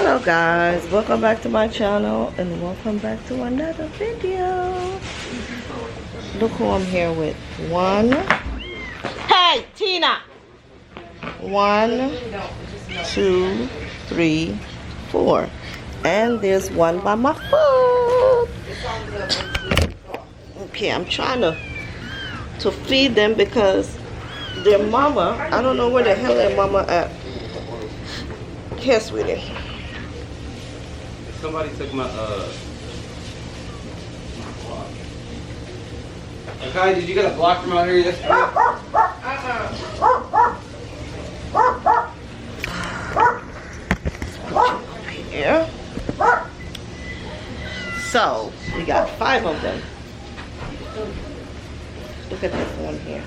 Hello guys, welcome back to my channel and welcome back to another video. Look who I'm here with. Hey Tina! 1, 2, 3, 4. And there's one by my foot. Okay, I'm trying to feed them because their mama, I don't know where the hell their mama at. Here, sweetie. Somebody took my Okay, did you get a block from out here yesterday? Here. So we got 5 of them. Look at this one here.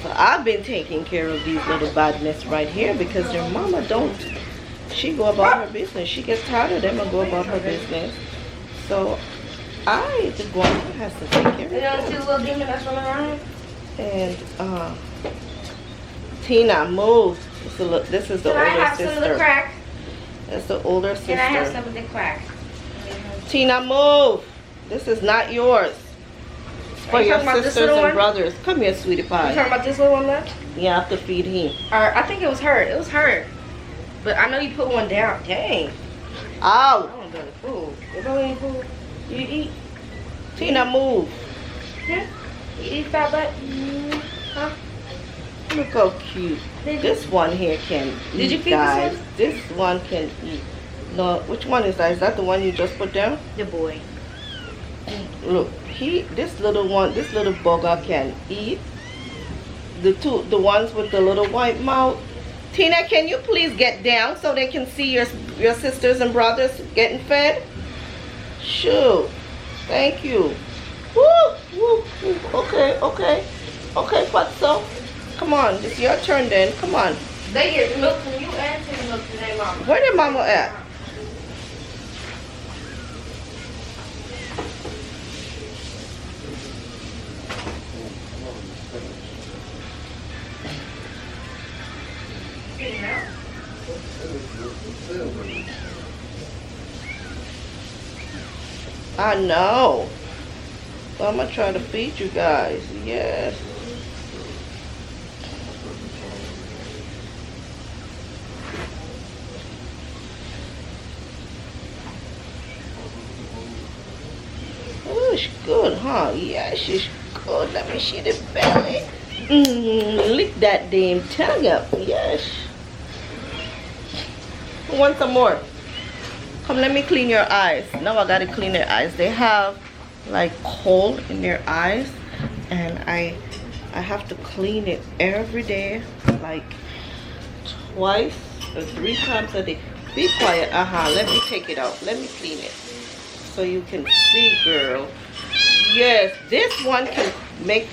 So I've been taking care of these little badness right here because their mama don't. She go about her business. She gets tired of them and go about her business. So I, the one who has to take care of them. You don't see the little demon that's running around? And Tina, move. This is the older sister. Can I have some of the crack? That's the older sister. Can I have some of the crack? Tina, move. This is not yours. It's for your sisters and brothers. Come here, sweetie pie. You talking about this little one left? Yeah, I have to feed him. I think it was her. It was her. But I know you put one down. Dang. Ow. I don't know the food. Is there any food you eat? Tina, move. Yeah? You eat fat butt? Huh? Look how cute. This one here can eat. Did you feed guys. This one can eat. No, which one is that? Is that the one you just put down? The boy. Look, this little bugger can eat. The ones with the little white mouth. Tina, can you please get down so they can see your sisters and brothers getting fed? Sure. Thank you. Woo, woo, woo. Okay, okay. Okay, Patso. Come on, it's your turn then. Come on. They get milk from you and take milk from their mama. Where their mama at? I know. So I'm gonna try to feed you guys. Yes. Oh, she's good, huh? Yeah, she's good. Let me see the belly. Lick that damn tongue up. Yes. Who wants some more? Come, let me clean your eyes. Now I gotta clean their eyes. They have like coal in their eyes, and I have to clean it every day, like twice or 3 times a day. Be quiet. Let me take it out. Let me clean it so you can see, girl. Yes, this one can make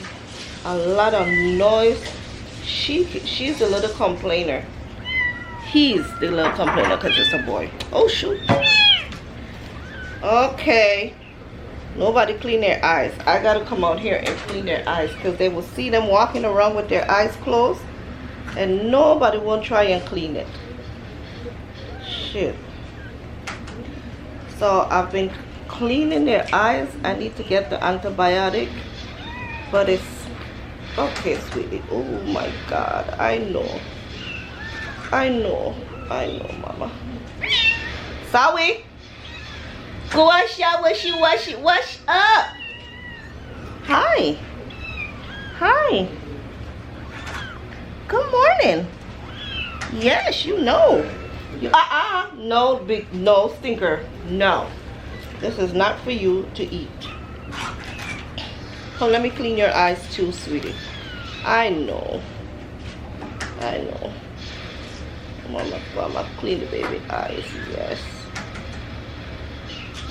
a lot of noise. She's a little complainer. He's the little complainer because it's a boy. Oh shoot. Okay. Nobody clean their eyes. I gotta come out here and clean their eyes because they will see them walking around with their eyes closed and nobody will try and clean it. Shit. So I've been cleaning their eyes. I need to get the antibiotic, but it's okay, sweetie. Oh my God. I know, mama. Sawi, go wash up. Wash up. Hi. Good morning. Yes, you know. No stinker. No. This is not for you to eat. So let me clean your eyes too, sweetie. I know. Mama, clean the baby eyes. Yes.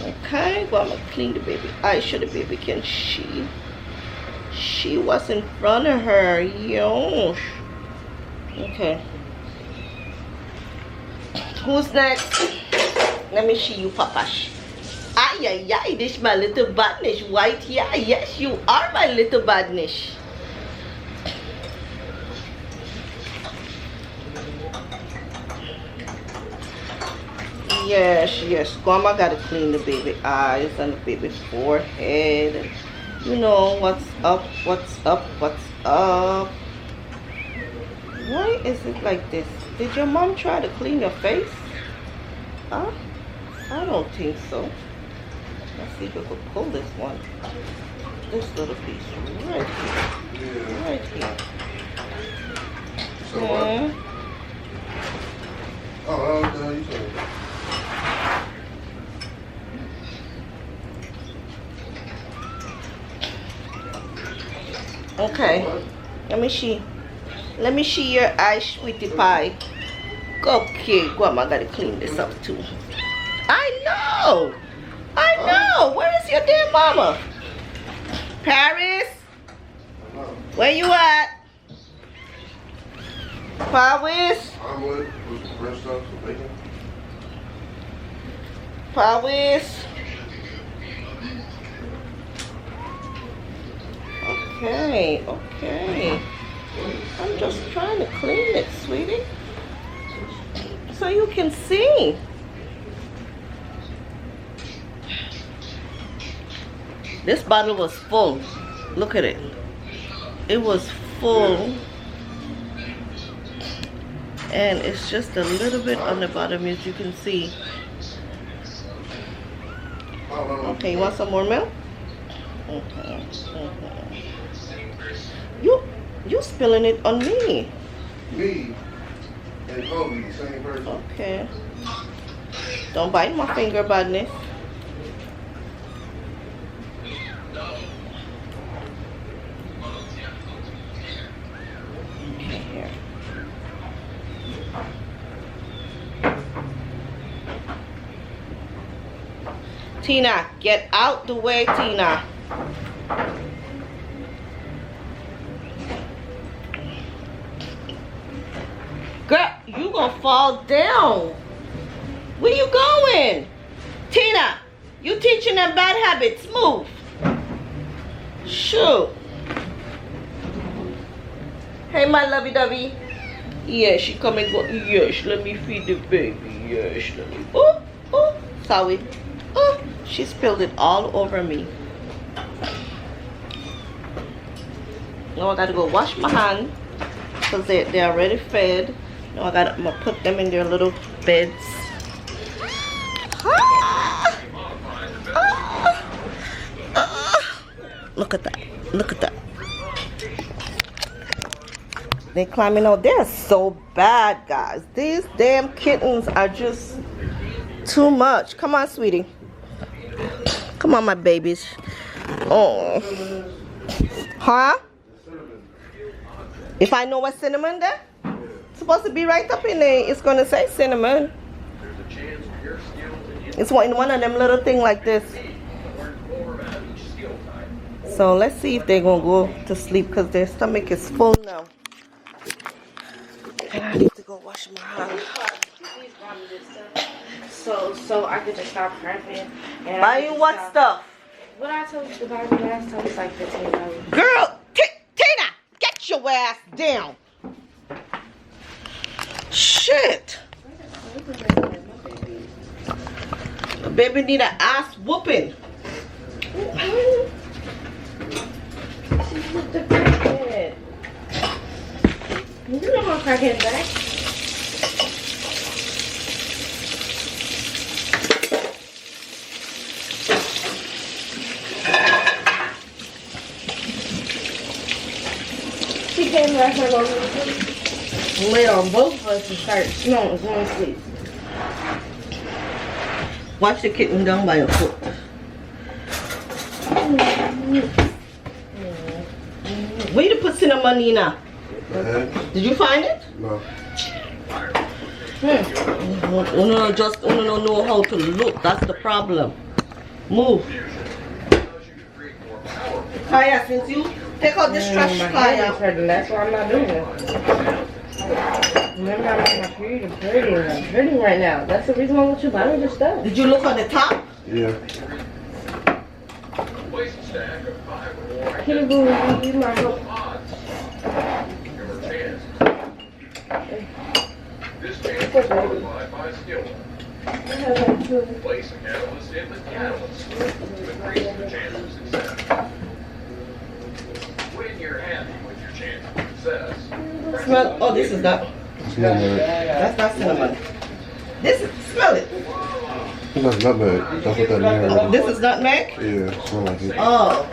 Okay, Mama, clean the baby eyes so the baby can see. She was in front of her. Yosh. Okay. Who's next? Let me see you, Papash. Ay, this is my little badnish, white. Yeah, yes, you are my little badnish. Yes, yes. Grandma gotta clean the baby eyes and the baby forehead. And you know what's up, what's up, what's up. Why is it like this? Did your mom try to clean your face? Huh? I don't think so. Let's see if we could pull this one. This little piece right here. Yeah. Right here. So what? Oh, what the hell you saying? Okay. What? Let me see. Let me see your eyes, sweetie pie. Okay, Grandma gotta clean this up too. I know. I know. Where is your dear mama? Paris? Where you at? Paris? Omelet with some French toast and bacon. Paris? Okay, okay. I'm just trying to clean it, sweetie. So you can see. This bottle was full. Look at it. It was full. And it's just a little bit on the bottom, as you can see. Okay, you want some more milk? Okay. You spilling it on me. Me and Kobe, the same person. Okay. Don't bite my finger, badness. Okay, here. Tina, get out the way, Tina. Girl, you gonna fall down. Where you going? Tina, you teaching them bad habits. Move. Shoot. Hey, my lovey-dovey. Yes, she come and go. Yes, let me feed the baby. Yes, let me. Oh, oh, sorry. Oh, she spilled it all over me. Now I gotta go wash my hands because they're already fed. Now I'm gonna put them in their little beds. Ah! Ah! Ah! Look at that. Look at that. They're climbing out. They're so bad, guys. These damn kittens are just too much. Come on, sweetie. Come on, my babies. Oh. Huh? If I know what cinnamon there? It's supposed to be right up in there. It's gonna say cinnamon. It's one of them little thing like this. So let's see if they're gonna go to sleep because their stomach is full now. And I need to go wash my hands. So I could just stop cramping. And Buy you what stuff? What I told you to buy me last time was like $15. Girl, Tina, get your ass down. Shit. The baby need an ass whooping. She's with the crackhead. You know my crackhead back. She came last night over to laid on both of us and started snoring, going to sleep. Watch the kitten down by your foot. Where you put cinnamon in now? Did you find it? No. Uno just don't know how to look. That's the problem. Move. Kaya, since you take out this trash, My Kaya. head is hurting, that's why I'm not doing it. Remember, I'm on my period. I'm hurting right now. That's the reason why I want you buying your stuff. Did you look on the top? Yeah. Kitty boo, you my help. Place a catalyst in the catalyst to increase the chance of success. When you're happy with your chance of success. Smell. Oh, this is not. That's not cinnamon. This is. Smell it. That's nutmeg. That's what that man. This is nutmeg. Yeah, smell like it. Oh.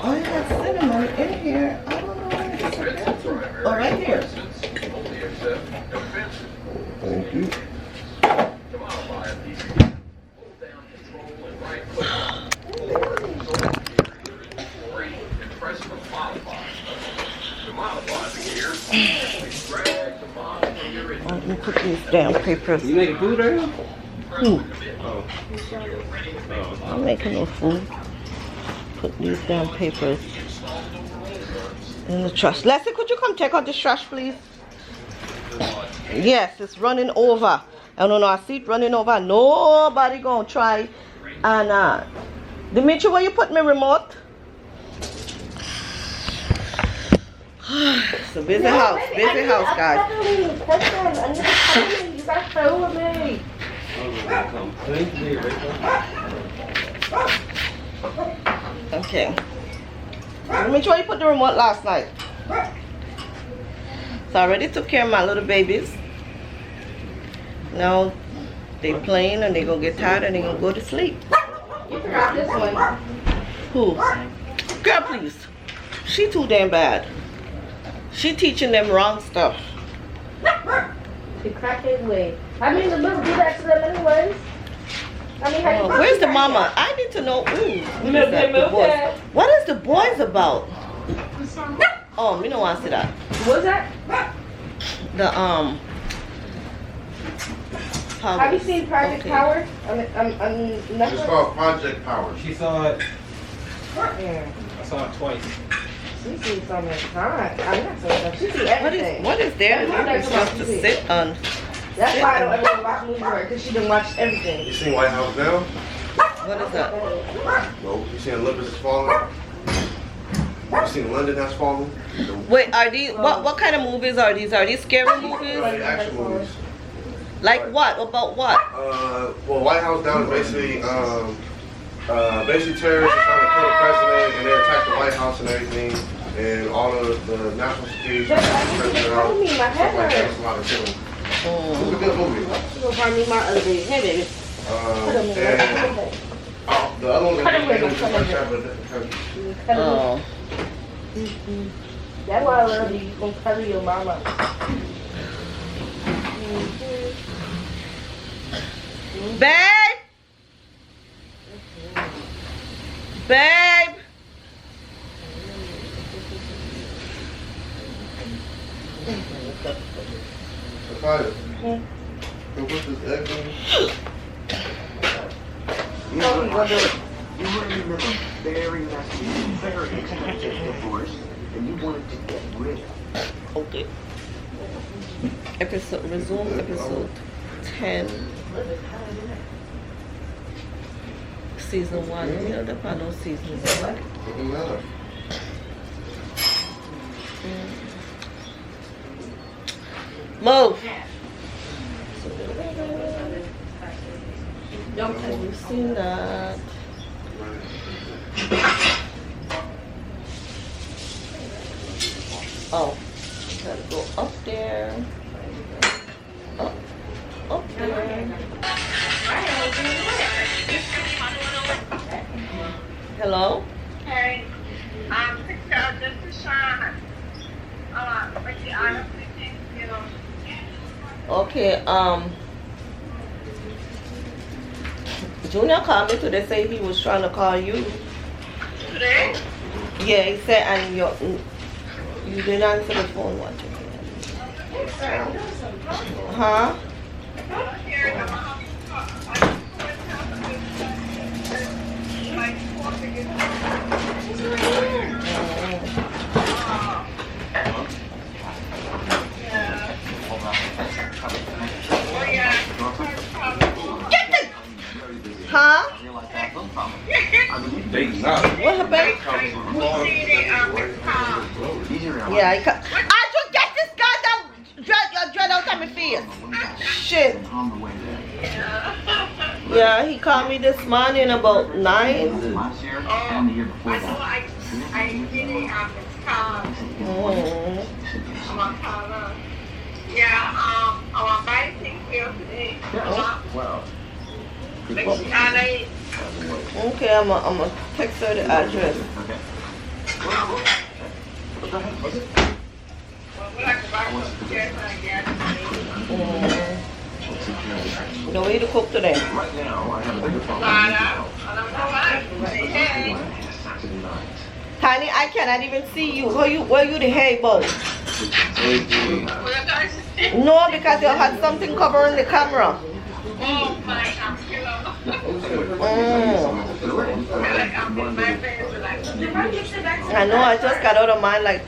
Oh, it has cinnamon in here. I don't know where it's at. Oh, right here. Thank you. Oh, let me put these damn papers. You making food right now? Who? I'm making no food. Put these damn papers in the trash. Leslie, could you come take out this trash, please? Yes, it's running over. I don't know, I see it running over. Nobody gonna try. And Dimitri, where you put my remote? It's a busy house, guys. You got to with me. Okay. Dimitri, where you put the remote last night? So I already took care of my little babies. Now they playing and they gonna get tired and they gonna go to sleep. You forgot this one. Who? Girl, please. She too damn bad. She teaching them wrong stuff. She cracked his way. I mean, the little do that to them anyways. I mean, how you Where's the mama? I need to know. Ooh, what is that? The boys. What is the boys about? Oh, me don't want to see that. What's that? The Power. Have you seen Project Okay. Power? It's Netflix? called Project Power. She saw it. Yeah. I saw it twice. She sees so much time. I'm not so much. She sees everything. What is there? It's just to sit on. That's why I don't ever watch movies with her, because she done watched everything. You seen White House Down? What is that? No. You seen Olympus is falling? You seen London has fallen? Wait, are these what kind of movies are these? Are these scary movies? The action movies. Like what? About what? Well, White House Down is basically terrorists are trying to kill the president and they attack the White House and everything, and all of the national security. Just like you told me, my head hurts. It's a lot of killing. Oh. It's a good movie. She gonna find me my other baby. Hey, baby. Put him in And there. the other one Cut is away, just cut like away. that, but different country. Oh. That's why I love you. You can cuddle your mama. Babe! Babe! Sophia, can you put this egg in? You were in a very messy, very expensive divorce, and you wanted to get rid of. Okay. Resume episode 10. Season 1. You know, the final season. Doesn't matter. Move! Have you seen that? Oh, gotta go up there. Up there. Hello? Hey, this is Shauna. But you honestly think, you know. Okay, Junior called me today, say he was trying to call you. Today? Yeah, he said, and you didn't answer the phone. What? Huh? Huh? They not. What happened? Yeah, I should get this goddamn dread out of my face. Shit. Yeah, he called me this morning about 9. Last year and the year before that. I did it on this car. Yeah, I want to buy things here today. Well. Okay, I'm gonna text her the address. Okay. No way to cook today. Right now, I have a bigger problem. Tiny, I cannot even see you. Where you the hair bow? No, because you had something covering the camera. I know, I just got out of mine like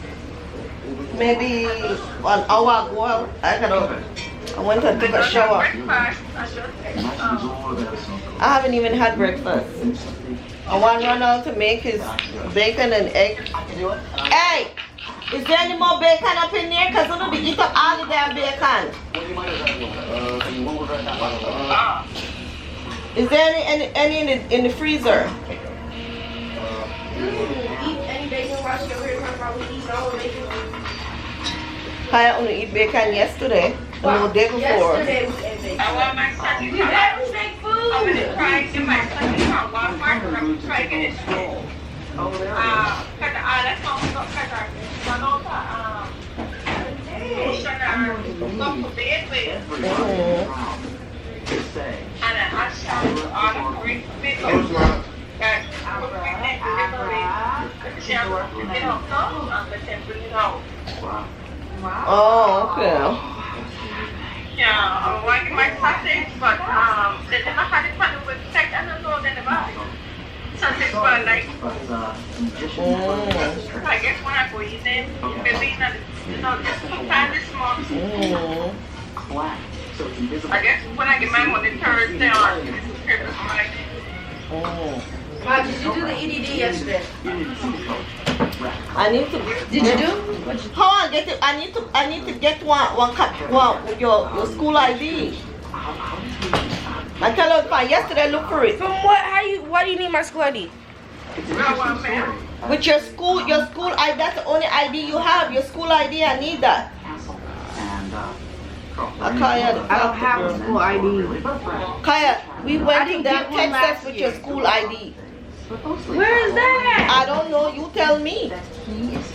maybe an hour ago. I went and took a shower. I haven't even had breakfast. I want Ronald to make his bacon and egg. Hey! Is there any more bacon up in there? Because I'm going to be eating up all the damn bacon. Is there any in the freezer? I only eat bacon yesterday. No, the day before. I want my son to come out. I'm going to try and get my son to come out. I'm going to try and get his school. Oh, okay. Yeah, I'm liking my sausage, but they never had it on the website. I don't know they never sausage, but like, I guess when I go eat them, maybe just sometime this month. I guess when I get mine on the Thursday or Christmas Friday. Did you do the EDD yesterday? I need to. Did you do? Hold on, get it. I need to get one your school ID. I tell her yesterday. Look for it. From what? Why do you need my school ID? With your school ID. That's the only ID you have. Your school ID. I need that. Kaya, I don't have a school ID. Kaya, we went to that Texas with your school ID. Where is that? I don't know. You tell me.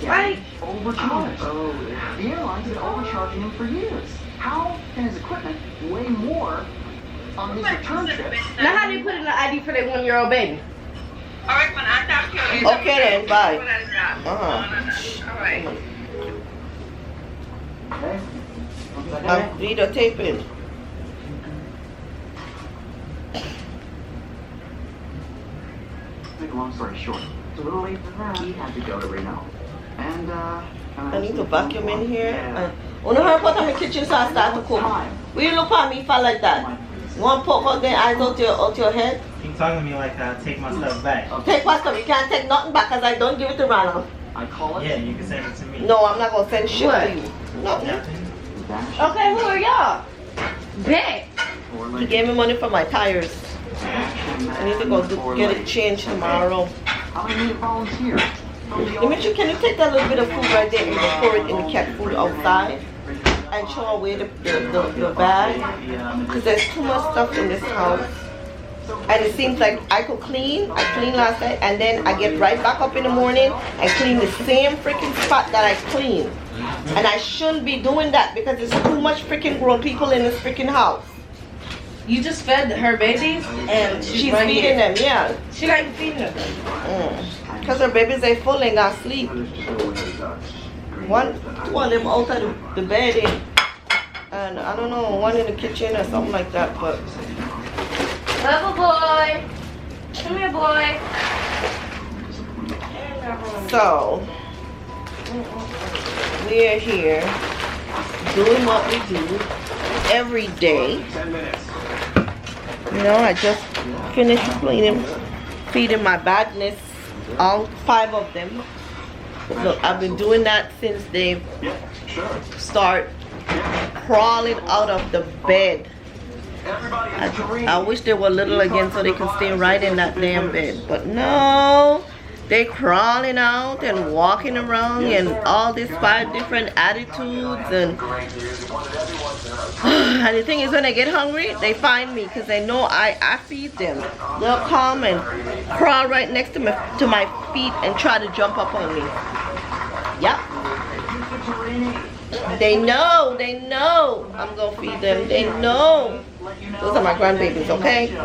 Right. Overcharged. Oh, the airlines have been overcharging him for years. How can his equipment weigh more on his return trips? Now how do you put in the ID for that 1-year-old baby? Okay then, bye. Alright. Okay. I'm videotaping. Make a long story short, it's a little late for that. He had to go to Reno. And, I need to vacuum in here. When I put on my kitchen so I start to cook. Will you look at me if I like that? You want to poke out the eyes out your head? Keep talking to me like take my stuff back. Take my stuff. You can't take nothing back because I don't give it to Ronald. I call it. Yeah, you can send it to me. No, I'm not going to send shit What? to you. Nothing. Okay, who are y'all? Bet. He gave me money for my tires. I need to go get it changed tomorrow. How many need volunteer? Dimitri, can you take that little bit of food right there and pour it in the cat food outside? And show away the bag? Because there's too much stuff in this house. And it seems like I could clean. I cleaned last night and then I get right back up in the morning and clean the same freaking spot that I cleaned. And I shouldn't be doing that because there's too much freaking grown people in this freaking house. You just fed her babies and She's feeding them, yeah. She not even feeding them. Because her babies ain't full and got sleep. One of them out of the bed and I don't know, one in the kitchen or something like that, but Love a boy. Come here, boy. so we're here doing what we do every day. 10 minutes. You know, I just finished cleaning feeding my badness, all 5 of them. Look, I've been doing that since they start crawling out of the bed. I wish they were little again so they could stay right in that damn bed. But no, they crawling out and walking around and all these 5 different attitudes. And the thing is, when they get hungry, they find me because they know I feed them. They'll come and crawl right next to my feet and try to jump up on me. Yep. They know I'm gonna feed them. They know. Those are my grandbabies, okay?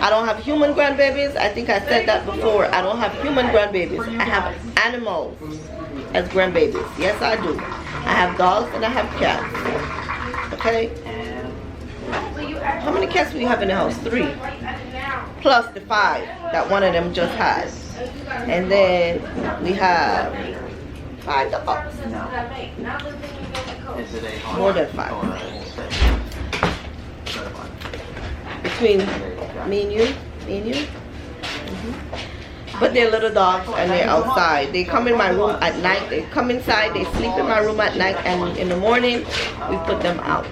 I don't have human grandbabies. I think I said that before. I don't have human grandbabies. I have animals as grandbabies. Yes, I do. I have dogs and I have cats. Okay? How many cats do you have in the house? 3. Plus the 5 that one of them just had. And then we have 5 dogs. More than 5. Between me and you. But they're little dogs and they're outside. They come in my room at night. They come inside, they sleep in my room at night, and in the morning we put them out.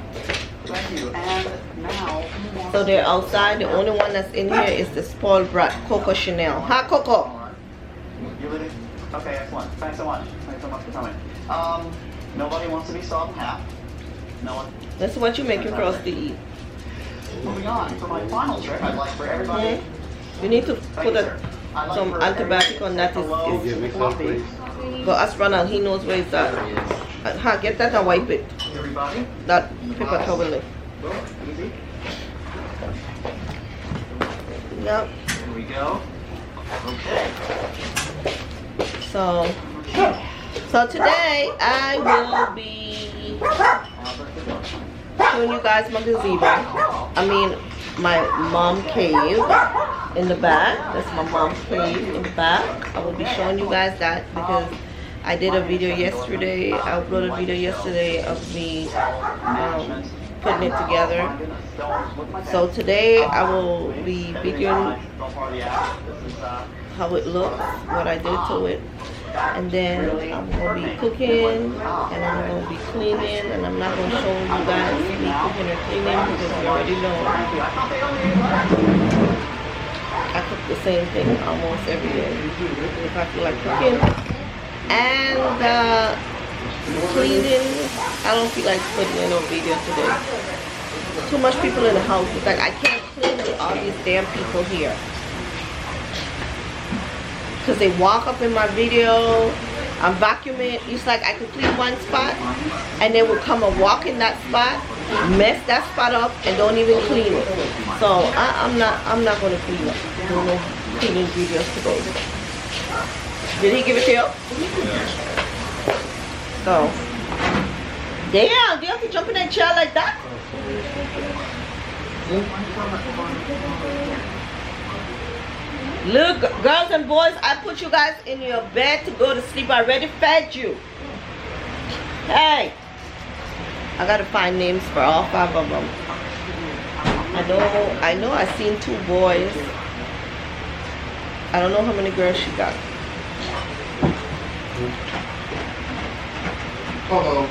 So they're outside. The only one that's in here is the spoiled brat, Coco Chanel. Hi, Coco. You're leaving? Okay, excellent. Thanks so much. Thanks so much for coming. Nobody wants to be sawed in half. No one. This is what you make your girls to eat. Moving on, for my final trick, I'd like for everybody... You need to put some antibiotic on that. But us run out, he knows where it's at. Get that and wipe it. Everybody? That paper towel. Yep. Here we go. Okay. So today I will be showing you guys my gazebo. I mean my mom cave in the back. That's my mom's cave in the back. I will be showing you guys that because I did a video yesterday. I uploaded a video yesterday of me putting it together. So today I will be videoing how it looks, what I did to it. And then I'm going to be cooking and I'm going to be cleaning, and I'm not going to show you guys me cooking or cleaning because you already know I cook the same thing almost every day if I feel like cooking. And cleaning, I don't feel like putting in no video today. Too much people in the house. It's like I can't clean with all these damn people here. Because they walk up in my video, I'm vacuuming. It's like I could clean one spot and they will come and walk in that spot, mess that spot up, and don't even clean it. So I'm not going to clean up. Do no cleaning videos today. Did he give it to you? Yeah. So, damn, do you have to jump in that chair like that? Look, girls and boys, I put you guys in your bed to go to sleep. I already fed you. Hey, I gotta find names for all 5 of them. I know I seen 2 boys. I don't know how many girls she got. Uh-oh.